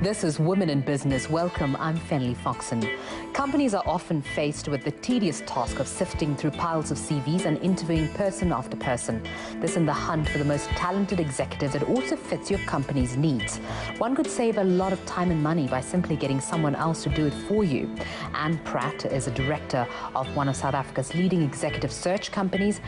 This is Women in Business. Welcome, I'm Fenly Foxen. Companies are often faced with the tedious task of sifting through piles of CVs and interviewing person after person. This in the hunt for the most talented executives that also fits your company's needs. One could save a lot of time and money by simply getting someone else to do it for you. And Pratt is a director of one of South Africa's leading executive search companies,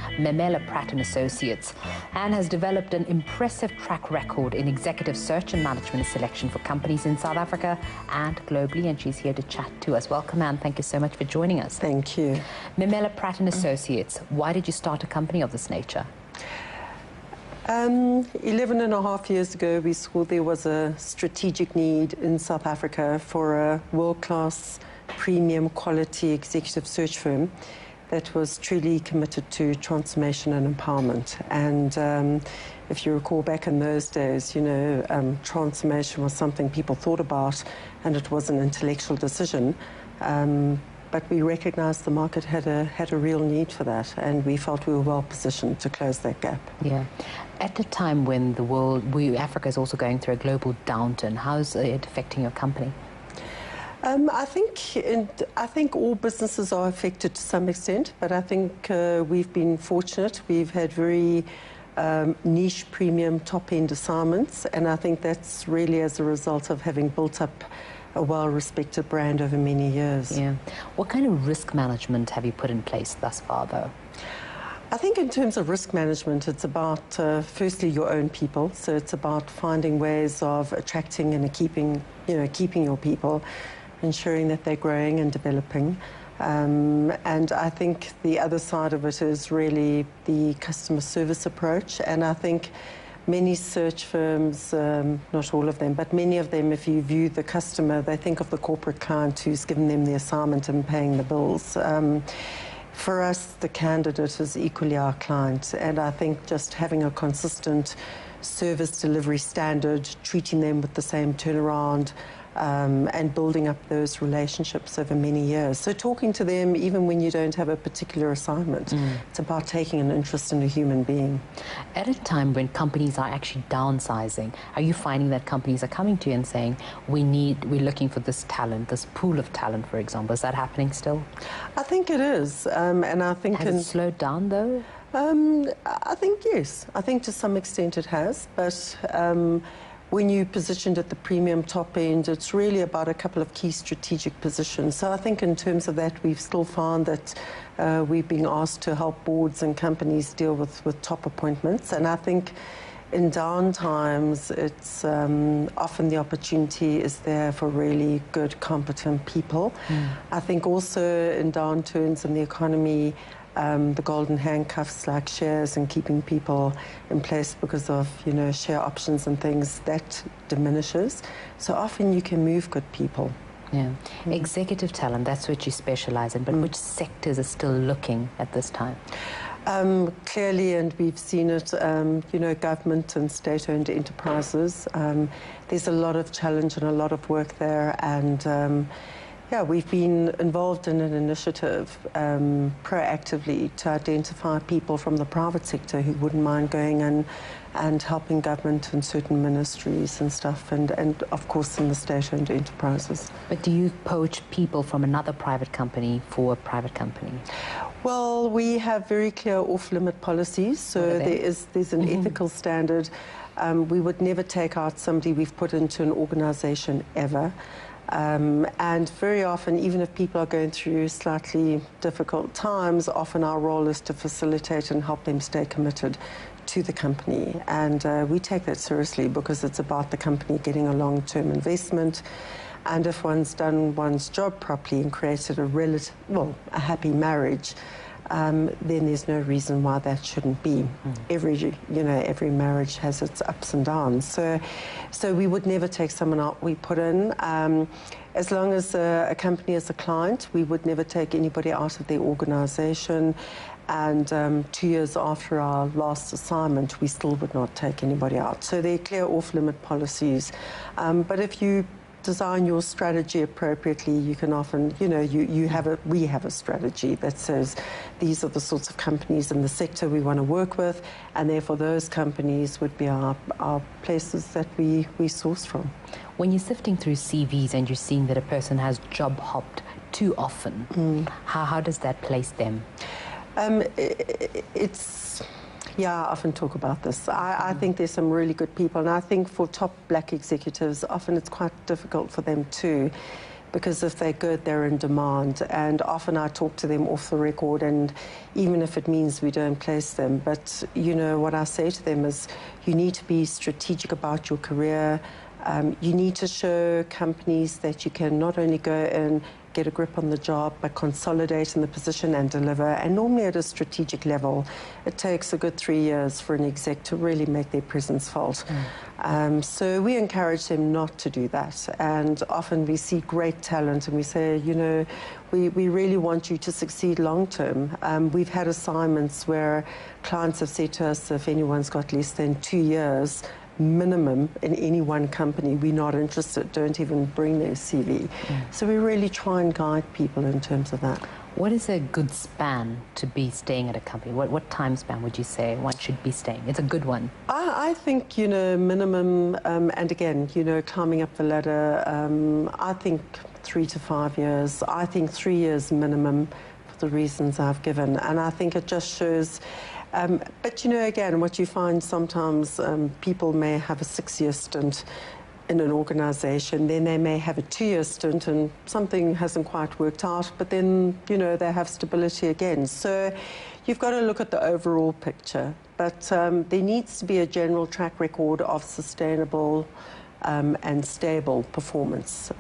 Pratt & Associates, and has developed an impressive track record in executive search and management selection for companies in South Africa and globally, and she's here to chat to us. Welcome, Anne. Thank you so much for joining us. Thank you. Pratt & Associates, why did you start a company of this nature? 11 and a half years ago, we saw there was a strategic need in South Africa for a world-class, premium quality executive search firm that was truly committed to transformation and empowerment. And if you recall back in those days, transformation was something people thought about, and it was an intellectual decision. But we recognized the market had a real need for that, and we felt we were well positioned to close that gap. Yeah. At a time when Africa is also going through a global downturn, how is it affecting your company? I think all businesses are affected to some extent, but I think we've been fortunate. We've had very niche, premium, top-end assignments, and I think that's really as a result of having built up a well-respected brand over many years. Yeah. What kind of risk management have you put in place thus far, though? I think in terms of risk management, it's about, firstly, your own people. So it's about finding ways of attracting and keeping your people, ensuring that they're growing and developing. And I think the other side of it is really the customer service approach. And I think many search firms, not all of them, but many of them, if you view the customer, they think of the corporate client who's given them the assignment and paying the bills. For us, the candidate is equally our client. And I think just having a consistent service delivery standard, treating them with the same turnaround, and building up those relationships over many years. So talking to them even when you don't have a particular assignment. It's about taking an interest in a human being. At a time when companies are actually downsizing, are you finding that companies are coming to you and saying, we're looking for this talent, this pool of talent, for example? Is that happening still? I think it is. And I think has it slowed down, though? I think yes. I think to some extent it has. But when you positioned at the premium top end, it's really about a couple of key strategic positions. So I think in terms of that, we've still found that we've been asked to help boards and companies deal with top appointments. And I think in down times, it's often the opportunity is there for really good, competent people. I think also in downturns in the economy, the golden handcuffs like shares and keeping people in place because of, share options and things, that diminishes. So often you can move good people. Yeah. Executive talent, that's what you specialize in, but which sectors are still looking at this time? Clearly, and we've seen it, government and state-owned enterprises. There's a lot of challenge and a lot of work there, and yeah, we've been involved in an initiative proactively to identify people from the private sector who wouldn't mind going in and helping government and certain ministries and stuff, and of course in the state-owned enterprises. But do you poach people from another private company for a private company? Well, we have very clear off-limit policies, so there's an ethical standard. We would never take out somebody we've put into an organisation ever. And very often, even if people are going through slightly difficult times, often our role is to facilitate and help them stay committed to the company. And we take that seriously because it's about the company getting a long-term investment. And if one's done one's job properly and created a happy marriage, then there's no reason why that shouldn't be. Every marriage has its ups and downs. So we would never take someone out we put in. As long as a company is a client, we would never take anybody out of their organisation. And 2 years after our last assignment, we still would not take anybody out. So there are clear off-limit policies. But if you design your strategy appropriately, you can often, you know, we have a strategy that says these are the sorts of companies in the sector we want to work with, and therefore those companies would be our places that we source from. When you're sifting through CVs and you're seeing that a person has job hopped too often, how does that place them? Yeah, I often talk about this. I think there's some really good people, and I think for top black executives, often it's quite difficult for them too, because if they're good, they're in demand, and often I talk to them off the record, and even if it means we don't place them, but you know, what I say to them is you need to be strategic about your career. You need to show companies that you can not only go and get a grip on the job, but consolidate in the position and deliver. And normally at a strategic level, it takes a good 3 years for an exec to really make their presence felt. So we encourage them not to do that. And often we see great talent and we say, you know, we really want you to succeed long term. We've had assignments where clients have said to us, if anyone's got less than 2 years minimum in any one company, we're not interested, don't even bring their CV. So we really try and guide people in terms of that. What is a good span to be staying at a company? What time span would you say one should be staying? It's a good one. I think, you know, minimum, and again, you know, climbing up the ladder, I think 3 to 5 years. I think 3 years minimum for the reasons I've given. And I think it just shows. But, you know, again, what you find sometimes, people may have a 6-year stint in an organisation, then they may have a 2-year stint and something hasn't quite worked out, but then, you know, they have stability again. So you've got to look at the overall picture. But there needs to be a general track record of sustainable and stable performance.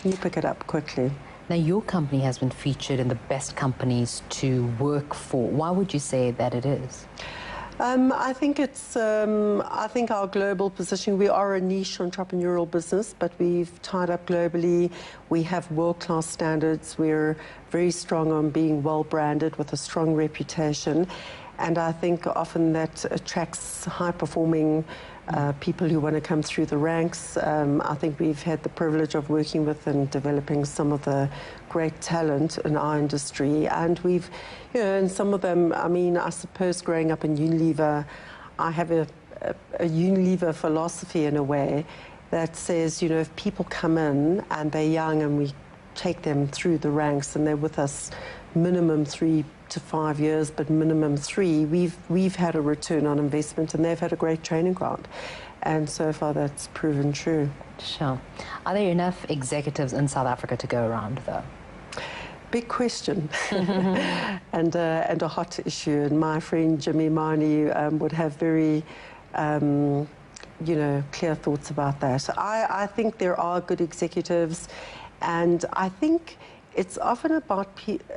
You pick it up quickly. Now, your company has been featured in the best companies to work for. Why would you say that it is? I think it's, I think our global position, we are a niche entrepreneurial business, but we've tied up globally. We have world-class standards. We're very strong on being well-branded with a strong reputation. And I think often that attracts high-performing people who want to come through the ranks. I think we've had the privilege of working with and developing some of the great talent in our industry. And we've, you know, and some of them, I mean, I suppose growing up in Unilever, I have a Unilever philosophy in a way that says, you know, if people come in and they're young and we take them through the ranks and they're with us minimum 3 to 5 years, but minimum 3, we've had a return on investment and they've had a great training ground. And so far that's proven true. Sure. Are there enough executives in South Africa to go around, though? Big question. and a hot issue. And my friend Jimmy Mani would have very, you know, clear thoughts about that. I think there are good executives, and I think it's often about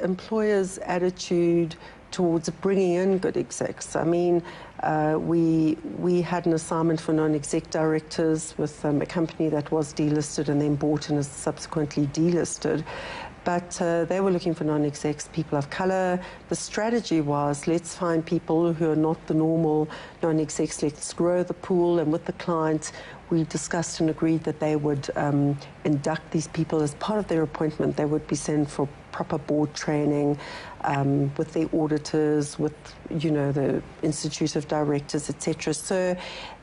employers' attitude towards bringing in good execs. I mean, we had an assignment for non-exec directors with a company that was delisted and then bought and is subsequently delisted. But they were looking for non-execs, people of colour. The strategy was, let's find people who are not the normal non-execs, let's grow the pool. And with the client, we discussed and agreed that they would induct these people as part of their appointment. They would be sent for proper board training with their auditors, with, you know, the Institute of Directors, etc. So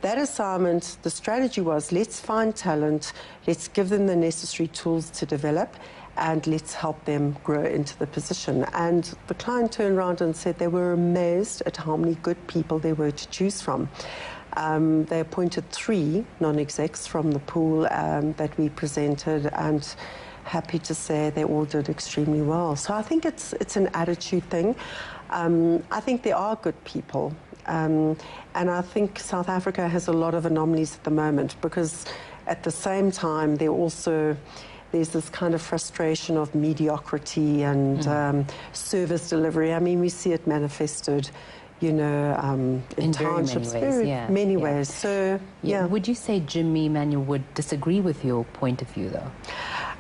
that assignment, the strategy was, let's find talent, let's give them the necessary tools to develop, and let's help them grow into the position. And the client turned around and said they were amazed at how many good people there were to choose from. They appointed 3 non-execs from the pool that we presented, and happy to say they all did extremely well. So I think it's an attitude thing. I think there are good people. And I think South Africa has a lot of anomalies at the moment, because at the same time there's this kind of frustration of mediocrity and service delivery. I mean, we see it manifested, you know, in townships, many ways. So, yeah. Would you say Jimmy Emmanuel would disagree with your point of view, though?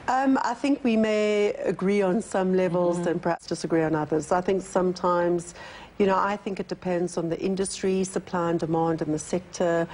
I think we may agree on some levels and perhaps disagree on others. I think sometimes, you know, I think it depends on the industry, supply and demand in the sector.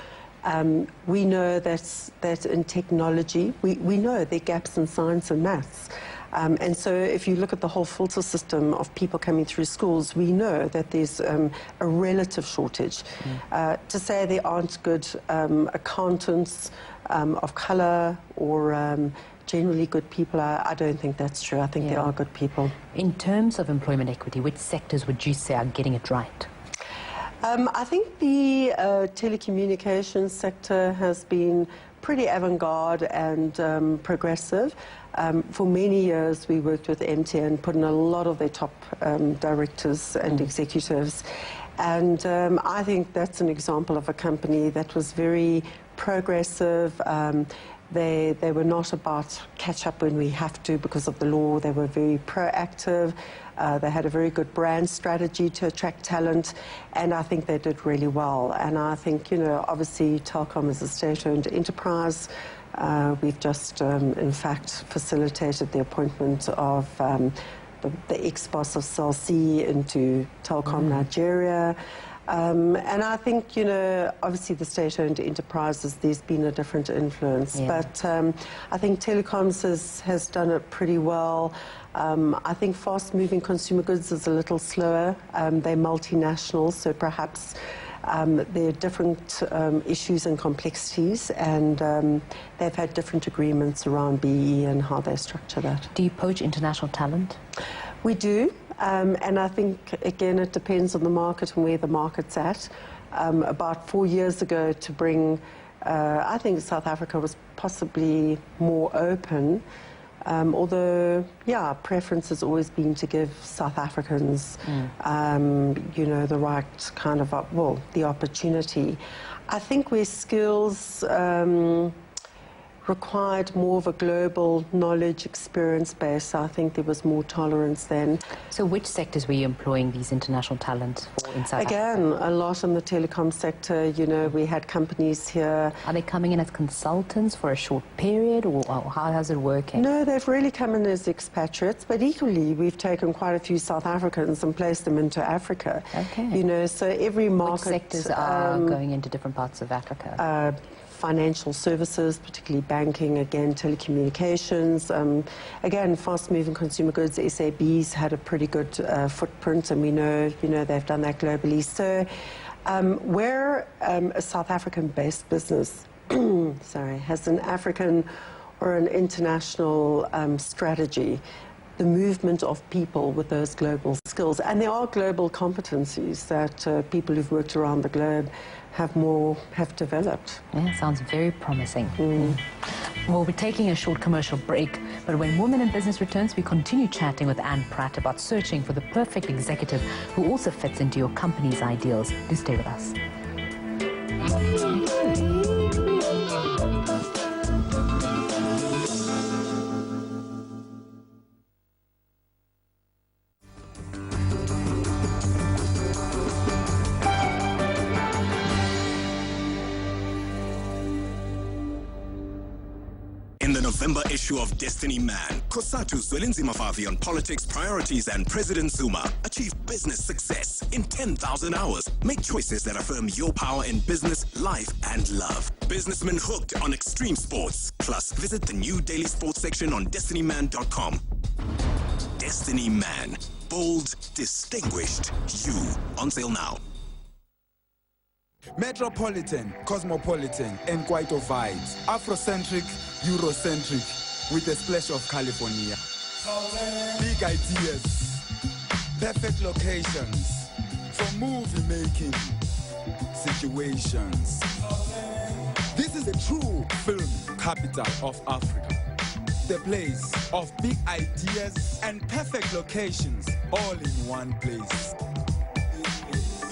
We know that in technology, we know there are gaps in science and maths. And so if you look at the whole filter system of people coming through schools, we know that there's a relative shortage. To say there aren't good accountants of colour or generally good people, I don't think that's true. I think there are good people. In terms of employment equity, which sectors would you say are getting it right? I think the telecommunications sector has been pretty avant-garde and progressive. For many years, we worked with MTN, put in a lot of their top directors and executives. And I think that's an example of a company that was very progressive. They were not about catch up when we have to because of the law. They were very proactive. They had a very good brand strategy to attract talent, and I think they did really well. And I think, you know, obviously Telkom is a state-owned enterprise. We've just, in fact, facilitated the appointment of the ex-boss of Cell C into Telkom Nigeria. And I think, you know, obviously the state-owned enterprises, there's been a different influence. But I think telecoms has done it pretty well. I think fast-moving consumer goods is a little slower. They're multinational, so perhaps there are different issues and complexities, and they've had different agreements around BE and how they structure that. Do you poach international talent? We do. And I think, again, it depends on the market and where the market's at. About 4 years ago, to bring, I think South Africa was possibly more open, although, yeah, preference has always been to give South Africans, you know, the right kind of, well, the opportunity. I think where skills required more of a global knowledge experience base, I think there was more tolerance then. So which sectors were you employing these international talents for in South Africa? Again, a lot in the telecom sector. You know, we had companies here. Are they coming in as consultants for a short period, or how is it working? No, they've really come in as expatriates, but equally we've taken quite a few South Africans and placed them into Africa. Okay. You know, so every market... Which sectors are going into different parts of Africa? Financial services, particularly banking, again, telecommunications. Again, fast-moving consumer goods, SAB's had a pretty good footprint, and we know, you know, they've done that globally. So we're a South African-based business, sorry, has an African or an international strategy, the movement of people with those global skills. And there are global competencies that people who've worked around the globe have developed. Yeah, sounds very promising. Well, we're taking a short commercial break, but when Women in Business returns, we continue chatting with Pratt about searching for the perfect executive who also fits into your company's ideals. Do stay with us. In the November issue of Destiny Man, Kosatu Zwelinzima Favi on politics, priorities, and President Zuma achieve business success in 10,000 hours. Make choices that affirm your power in business, life, and love. Businessmen hooked on extreme sports. Plus, visit the new daily sports section on destinyman.com. Destiny Man. Bold, distinguished. You. On sale now. Metropolitan, cosmopolitan, and quite of vibes. Afrocentric, Eurocentric, with a splash of California. Big ideas, perfect locations for movie making situations. This is the true film capital of Africa. The place of big ideas and perfect locations all in one place.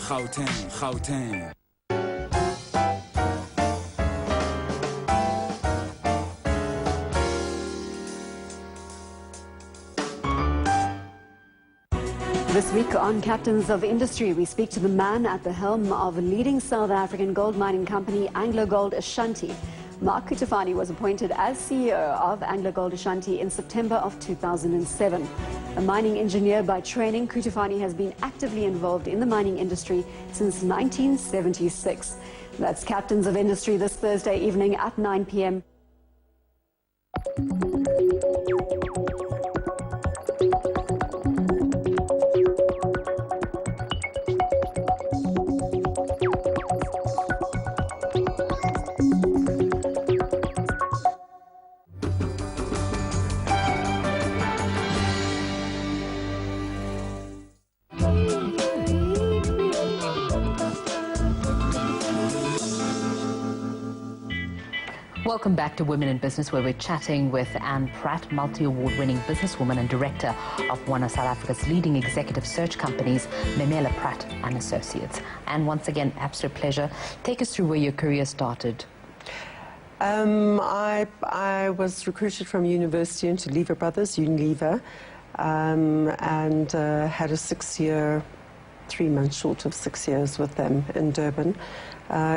Gauteng, Gauteng. This week on Captains of Industry, we speak to the man at the helm of a leading South African gold mining company, AngloGold Ashanti. Mark Kutufani was appointed as CEO of AngloGold Ashanti in September of 2007. A mining engineer by training, Kutufani has been actively involved in the mining industry since 1976. That's Captains of Industry this Thursday evening at 9 p.m. Welcome back to Women in Business, where we're chatting with Pratt, multi-award-winning businesswoman and director of one of South Africa's leading executive search companies, Pratt and Associates. And once again, absolute pleasure. Take us through where your career started. I was recruited from university into Lever Brothers, Unilever, and had a 6-year, 3 months short of 6 years with them in Durban.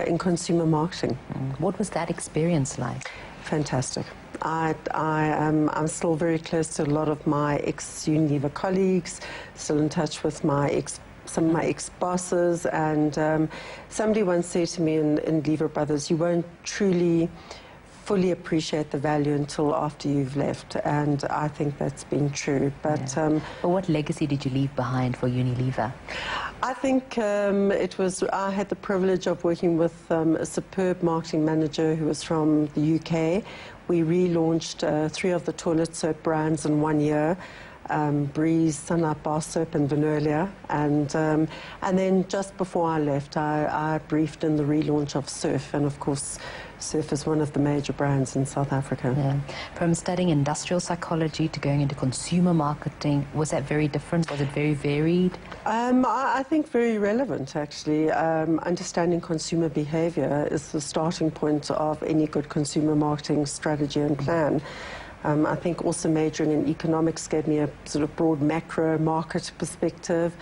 In consumer marketing. What was that experience like? Fantastic. I'm still very close to a lot of my ex-Unilever colleagues, still in touch with some of my ex-bosses, and somebody once said to me in Lever Brothers, you won't truly fully appreciate the value until after you've left, and I think that's been true. But what legacy did you leave behind for Unilever? I think I had the privilege of working with a superb marketing manager who was from the UK. We relaunched 3 of the toilet soap brands in 1 year. Breeze, Sunlight Bar Soap and Vernolia, and then just before I left I briefed in the relaunch of Surf, and of course Surf is one of the major brands in South Africa. Yeah. From studying industrial psychology to going into consumer marketing, was that very different? Was it very varied? I think very relevant, actually. Understanding consumer behavior is the starting point of any good consumer marketing strategy and plan. I think also majoring in economics gave me a sort of broad macro market perspective.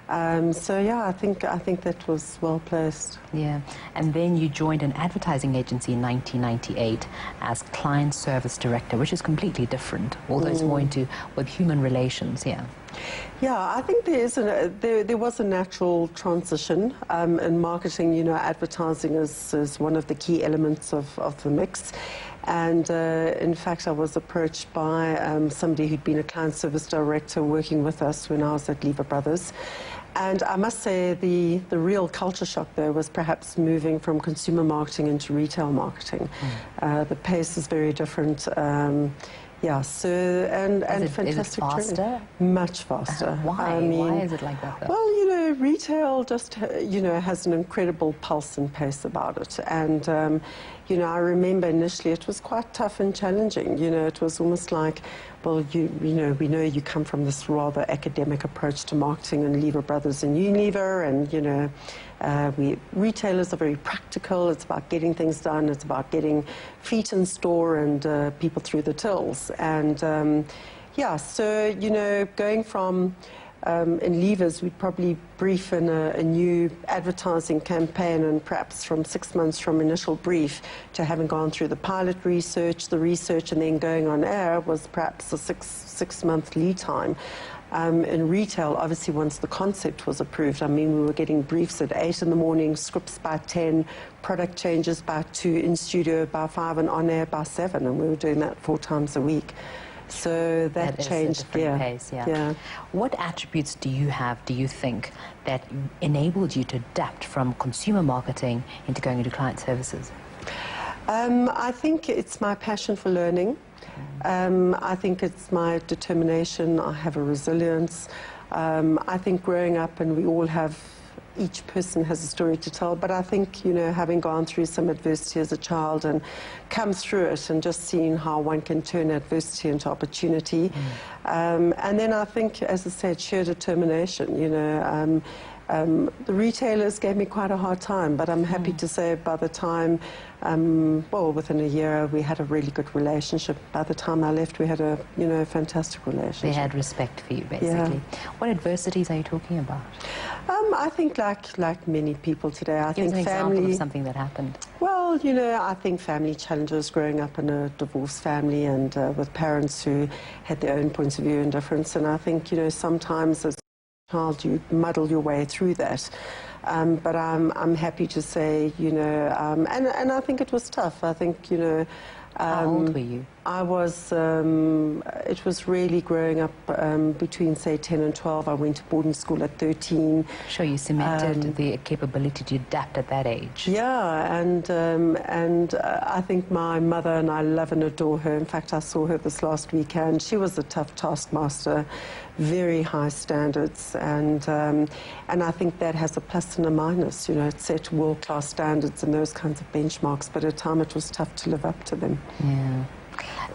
So yeah, I think that was well placed. Yeah, and then you joined an advertising agency in 1998 as client service director, which is completely different. Although it's more into with human relations. Yeah. Yeah, I think there was a natural transition in marketing. You know, advertising is one of the key elements of the mix. And in fact, I was approached by somebody who'd been a client service director working with us when I was at Lever Brothers. And I must say the real culture shock there was perhaps moving from consumer marketing into retail marketing. The pace is very different. Yeah, so, and fantastic is it faster? Training. Much faster. Why? Why is it like that, though? Well, you know, retail just, you know, has an incredible pulse and pace about it. And, you know, I remember initially it was quite tough and challenging. You know, it was almost like, well, you know, we know you come from this rather academic approach to marketing in Lever Brothers and Unilever, and, you know, retailers are very practical. It's about getting things done. It's about getting feet in store and people through the tills. And yeah, so, you know, going from in Levers, we'd probably brief in a new advertising campaign, and perhaps from 6 months from initial brief to having gone through the pilot research, and then going on air was perhaps a six-month lead time. In retail, obviously, once the concept was approved, I mean, we were getting briefs at 8 in the morning, scripts by 10, product changes by 2, in studio by 5, and on air by 7, and we were doing that 4 times a week. So that changed gear. Pace, yeah. What attributes do you think, that enabled you to adapt from consumer marketing into going into client services? I think it's my passion for learning. I think it's my determination. I have a resilience. I think growing up, and we all have, each person has a story to tell, but I think, you know, having gone through some adversity as a child and come through it and just seeing how one can turn adversity into opportunity. And then I think, as I said, sheer determination, you know. The retailers gave me quite a hard time, but I'm happy to say by the time, well, within a year, we had a really good relationship. By the time I left, we had a, you know, fantastic relationship. They had respect for you, basically. Yeah. What adversities are you talking about? I think like many people today, I think family... Give us an example of something that happened. Well, you know, I think family challenges, growing up in a divorced family and with parents who had their own points of view and difference. And I think, you know, sometimes as child, you muddle your way through that. But I'm happy to say, you know, and I think it was tough. I think, you know... How old were you? I was, it was really growing up between, say, 10 and 12. I went to boarding school at 13. Sure, you cemented the capability to adapt at that age. Yeah, and I think my mother, and I love and adore her. In fact, I saw her this last weekend. She was a tough taskmaster, very high standards, and I think that has a plus and a minus. You know, it set world-class standards and those kinds of benchmarks, but at times it was tough to live up to them. Yeah.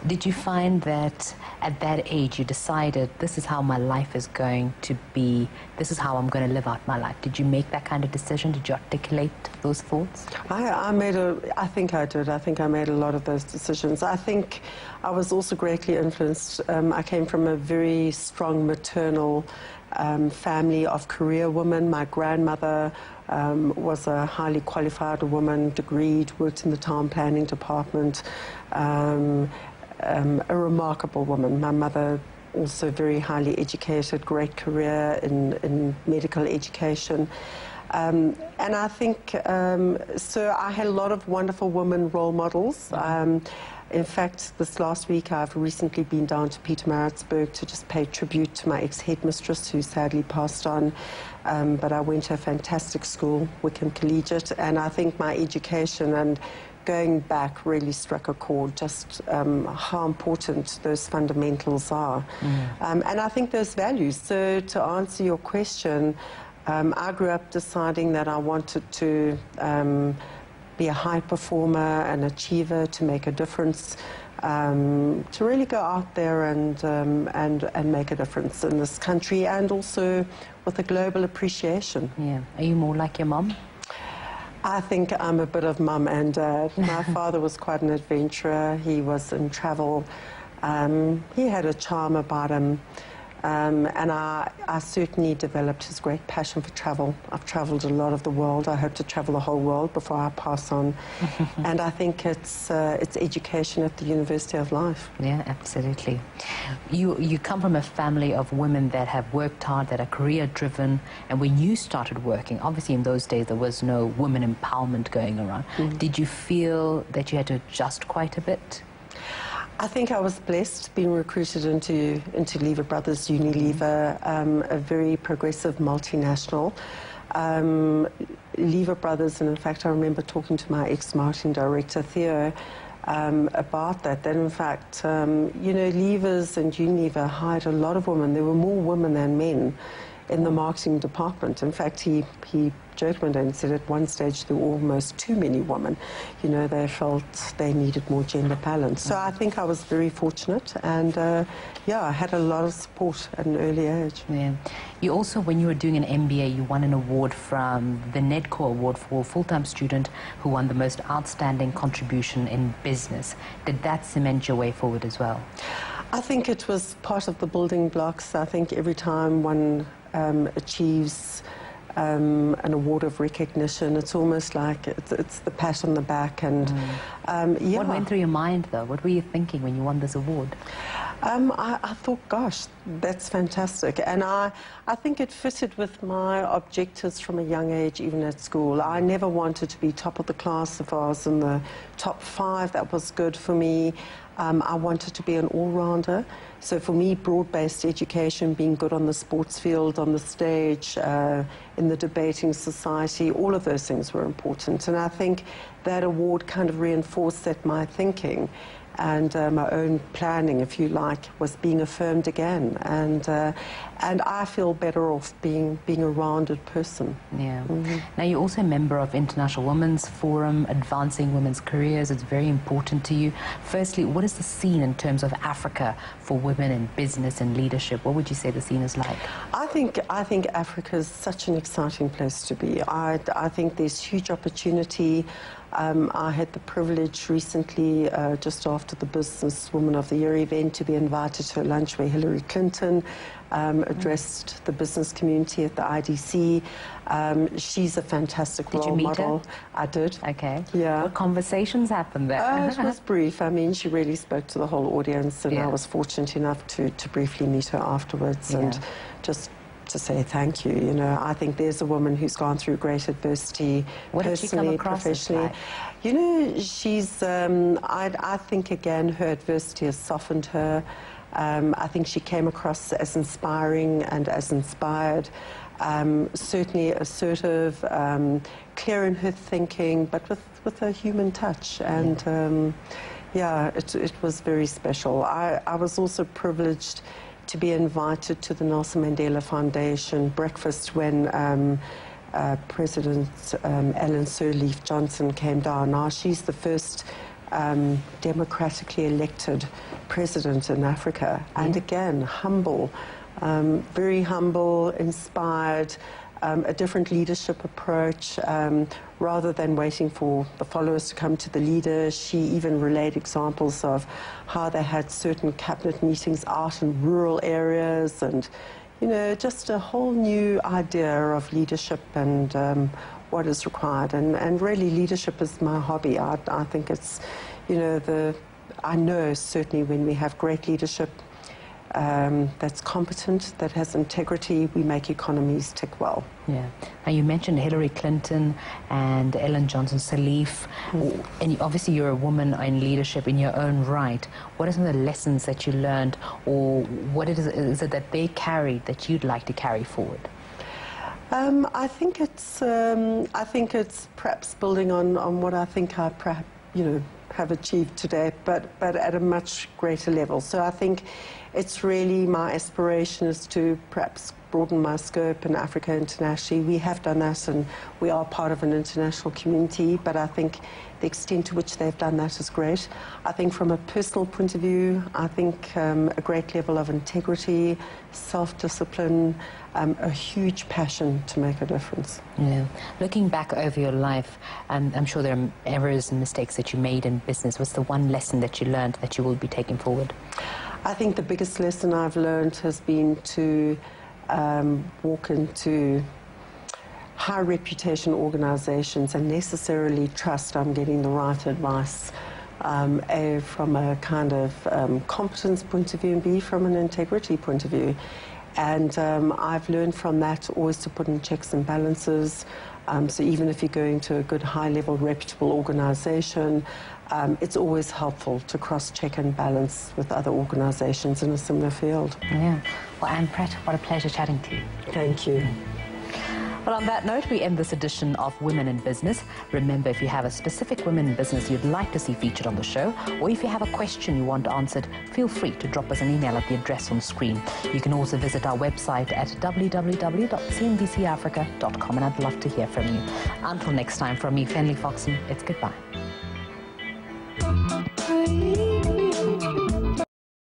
Did you find that at that age you decided, this is how my life is going to be, this is how I'm going to live out my life? Did you make that kind of decision? Did you articulate those thoughts? I think I did. I think I made a lot of those decisions. I think I was also greatly influenced. I came from a very strong maternal family of career women. My grandmother was a highly qualified woman, degreed, worked in the town planning department, a remarkable woman. My mother also very highly educated, great career in medical education. And I think, so I had a lot of wonderful women role models. In fact, this last week I've recently been down to Pietermaritzburg to just pay tribute to my ex-headmistress who sadly passed on. But I went to a fantastic school, Wickham Collegiate, and I think my education and going back really struck a chord, just how important those fundamentals are. And I think those values. So to answer your question, I grew up deciding that I wanted to be a high performer, an achiever, to make a difference, to really go out there and make a difference in this country, and also with a global appreciation. Yeah. Are you more like your mum? I think I'm a bit of mum and dad. My father was quite an adventurer. He was in travel. He had a charm about him. And I certainly developed his great passion for travel. I've travelled a lot of the world. I hope to travel the whole world before I pass on. And I think it's education at the University of Life. Yeah, absolutely. You come from a family of women that have worked hard, that are career-driven, and when you started working, obviously in those days there was no women empowerment going around. Did you feel that you had to adjust quite a bit? I think I was blessed being recruited into Lever Brothers Unilever, a very progressive multinational. Lever Brothers, and in fact I remember talking to my ex-marketing director, Theo, about that in fact, you know, Levers and Unilever hired a lot of women. There were more women than men in the marketing department. In fact, he joked one day and said at one stage there were almost too many women. You know, they felt they needed more gender balance. So I think I was very fortunate, and yeah, I had a lot of support at an early age. Yeah. You also, when you were doing an MBA, you won an award from the NEDCO Award for a full-time student who won the most outstanding contribution in business. Did that cement your way forward as well? I think it was part of the building blocks. I think every time one achieves an award of recognition, it's almost like it's the pat on the back. And yeah. What went through your mind, though? What were you thinking when you won this award? I thought, gosh, that's fantastic. And I think it fitted with my objectives from a young age, even at school. I never wanted to be top of the class. If I was in the top 5, that was good for me. I wanted to be an all-rounder. So for me, broad-based education, being good on the sports field, on the stage, in the debating society, all of those things were important. And I think that award kind of reinforced that my thinking and my own planning, if you like, was being affirmed again. And I feel better off being a rounded person. Yeah. Now, you're also a member of International Women's Forum, advancing women's careers. It's very important to you. Firstly, what is the scene in terms of Africa for women in business and leadership? What would you say the scene is like? I think Africa is such an exciting place to be. I think there's huge opportunity. I had the privilege recently, just after the Business Woman of the Year event, to be invited to a lunch where Hillary Clinton addressed the business community at the IDC. She's a fantastic role model. Did you meet her? I did. Okay. Yeah. What conversations happened there? It was brief. I mean, she really spoke to the whole audience, and I was fortunate enough to briefly meet her afterwards and just to say thank you. You know, I think there's a woman who's gone through great adversity, what personally, professionally. Like? You know, she's, I think, again, her adversity has softened her. I think she came across as inspiring and as inspired. Certainly assertive, clear in her thinking, but with a human touch. And yeah, it was very special. I was also privileged to be invited to the Nelson Mandela Foundation breakfast when President Ellen Sirleaf Johnson came down. Now, she's the first democratically elected president in Africa. And again, humble, very humble, inspired, a different leadership approach. Rather than waiting for the followers to come to the leader, she even relayed examples of how they had certain cabinet meetings out in rural areas, and, you know, just a whole new idea of leadership and what is required. And really, leadership is my hobby. I think it's, you know, I know certainly when we have great leadership that's competent, that has integrity, we make economies tick well. Yeah. Now, you mentioned Hillary Clinton and Ellen Johnson Sirleaf, and obviously you're a woman in leadership in your own right. What are some of the lessons that you learned, or what is it that they carried that you'd like to carry forward? I think it's perhaps building on what I think I perhaps, you know, have achieved today, but at a much greater level. So I think it's really my aspiration is to perhaps broaden my scope in Africa internationally. We have done that, and we are part of an international community, but I think the extent to which they've done that is great. I think from a personal point of view, I think a great level of integrity, self-discipline, a huge passion to make a difference. Yeah. Looking back over your life, I'm sure there are errors and mistakes that you made in business. What's the one lesson that you learned that you will be taking forward? I think the biggest lesson I've learned has been to walk into high reputation organizations and necessarily trust I'm getting the right advice, A, from a kind of competence point of view, and B, from an integrity point of view. And I've learned from that always to put in checks and balances. So even if you're going to a good high-level reputable organization, it's always helpful to cross-check and balance with other organizations in a similar field. Yeah. Well, Anne Pratt, what a pleasure chatting to you. Thank you. Well, on that note, we end this edition of Women in Business. Remember, if you have a specific women in business you'd like to see featured on the show, or if you have a question you want answered, feel free to drop us an email at the address on screen. You can also visit our website at www.cnbcafrica.com, and I'd love to hear from you. Until next time, from me, Fenly Foxen, it's goodbye.